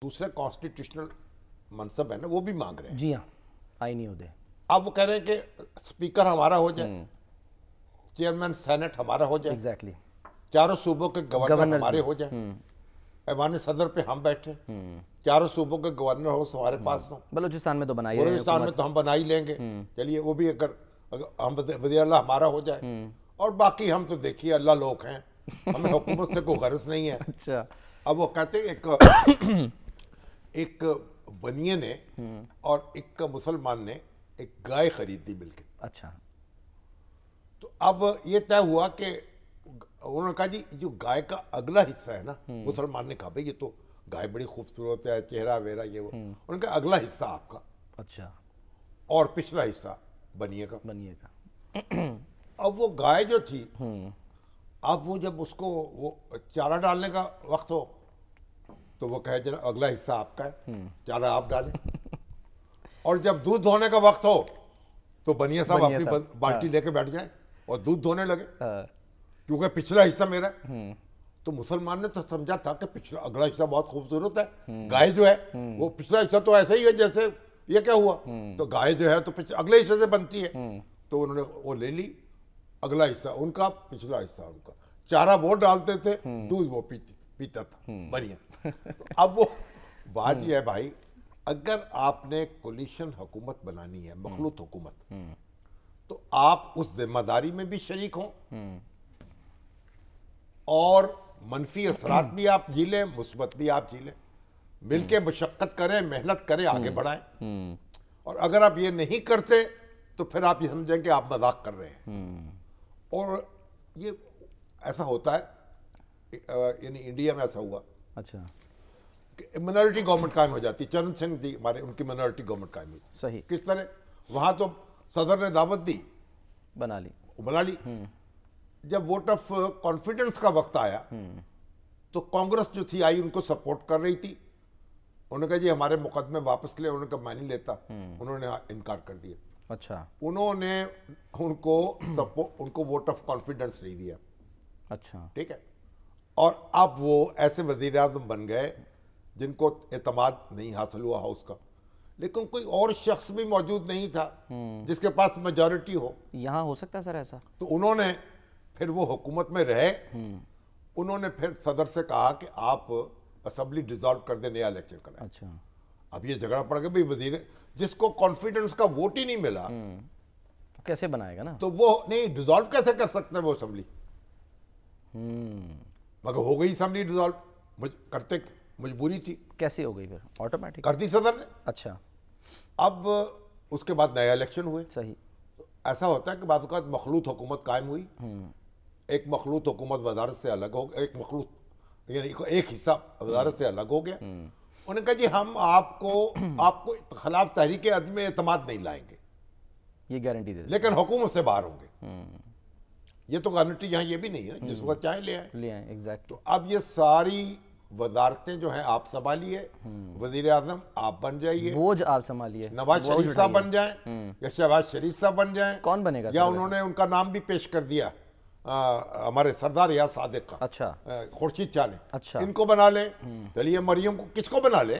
दूसरे कॉन्स्टिट्यूशनल मनसब है ना, वो भी मांग रहे हैं। जी हाँ, आईनी ओहदे। अब वो कह रहे हैं कि स्पीकर हमारा हो जाए, चेयरमैन सेनेट हमारा हो जाए, एग्जैक्टली, चारों सूबों के गवर्नर हमारे हो जाए, ऐवान सदर पे हम बैठे, चारों सूबों के गवर्नर हो हमारे पास हो। बलूचिस्तान में तो बना ही रहे हैं बलूचिस्तान में तो हम बना ही लेंगे, चलिए वो भी अगर हम वज़ीर आला हमारा हो जाए, और बाकी हम तो देखिए अल्लाह लोग हैं, हमें हुकूमत से कोई गर्ज नहीं है। अच्छा, अब वो कहते हैं एक बनिए ने और एक मुसलमान ने एक गाय खरीदी मिलके। अच्छा, तो अब ये तय हुआ कि उन्होंने कहा जी जो गाय का अगला हिस्सा है ना, मुसलमान ने कहा भाई ये तो गाय बड़ी खूबसूरत है, चेहरा वेरा ये वो। उन्होंने कहा अगला हिस्सा आपका, अच्छा, और पिछला हिस्सा बनिए का। बनिएगा। अब वो गाय जो थी, अब वो जब उसको वो चारा डालने का वक्त हो तो वो कहे जरा अगला हिस्सा आपका है, चारा आप डालें। और जब दूध धोने का वक्त हो तो बनिया साहब अपनी बाल्टी लेके बैठ जाए और दूध धोने लगे, क्योंकि पिछला हिस्सा मेरा है। तो मुसलमान ने तो समझा था कि पिछला अगला हिस्सा बहुत खूबसूरत है, गाय जो है वो पिछला हिस्सा तो ऐसा ही है जैसे ये क्या हुआ, तो गाय जो है तो अगले हिस्से से बनती है। तो उन्होंने वो ले ली, अगला हिस्सा उनका, पिछला हिस्सा उनका। चारा वो डालते थे, दूध वो पीता था बढ़िया। तो अब वो बात यह है भाई, अगर आपने कोलिशन हुकूमत बनानी है, मखलूत हुकूमत, तो आप उस जिम्मेदारी में भी शरीक हों और मनफी असरात भी आप झी लें, मुस्बत भी आप झी लें, मिलके मशक्कत करें, मेहनत करें, आगे बढ़ाएं। और अगर आप ये नहीं करते तो फिर आप ये समझें कि आप मजाक कर रहे हैं। और ये ऐसा होता है, यानी इंडिया में ऐसा हुआ। अच्छा, मिनॉरिटी गवर्नमेंट कायम हो जाती है। चरण सिंह जी हमारे, उनकी मिनॉरिटी गवर्नमेंट कायम हुई। सही, किस तरह? वहां तो सदर ने दावत दी, बना ली। जब वोट ऑफ कॉन्फिडेंस का वक्त आया तो कांग्रेस जो थी आई उनको सपोर्ट कर रही थी। उन्होंने कहा जी हमारे मुकदमे वापस ले, उन्होंने कहा मैं नहीं लेता, उन्होंने इनकार कर दिया। अच्छा, उन्होंने उनको वोट ऑफ कॉन्फिडेंस नहीं दिया। अच्छा, ठीक है। और अब वो ऐसे वजीर आज़म बन गए जिनको एतमाद नहीं हासिल हुआ हाउस का, लेकिन कोई और शख्स भी मौजूद नहीं था जिसके पास मेजॉरिटी हो। यहाँ हो सकता है सर ऐसा? तो उन्होंने फिर वो हुकूमत में रहे, उन्होंने फिर सदर से कहा कि आप असेंबली डिसॉल्व कर दे, नया इलेक्शन करें। अच्छा, अब ये झगड़ा पड़ गया भाई, वजीर जिसको कॉन्फिडेंस का वोट ही नहीं मिला कैसे बनाएगा ना, तो वो नहीं डिसॉल्व कैसे कर सकते हैं वो असेंबली। मगर हो गई असेंबली डिसॉल्व, करते मजबूरी थी। कैसे हो गई फिर? ऑटोमेटिक कर दी सदर ने। अच्छा, अब उसके बाद नया इलेक्शन हुए। सही। तो ऐसा होता है कि बाद वक़्त मखलूत हुकूमत कायम हुई, एक मखलूत हुकूमत वजारत से अलग हो, एक मखलूत यानी एक हिस्सा वजारत से अलग हो गया। उन्होंने कहा जी हम आपको खिलाफ तहरीक अदम एतमाद नहीं लाएंगे, ये गारंटी दे, लेकिन हुकूमत से बाहर होंगे। ये तो गारंटी यहाँ ये भी नहीं है, जिस वक्त चाहे ले आए। एग्जैक्ट। तो अब ये सारी वजारतें जो हैं आप संभालिए, वजीर आजम आप बन जाइए, बोझ आप संभालिए, नवाज शरीफ साहब बन जाएं या शहबाज शरीफ साहब बन जाएं। कौन बनेगा? या उन्होंने उनका नाम भी पेश कर दिया, हमारे सरदार रियाज सादिक का, अच्छा, खुर्शीद शाह ने। अच्छा, इनको बना ले, चलिए मरियम को किसको बना ले,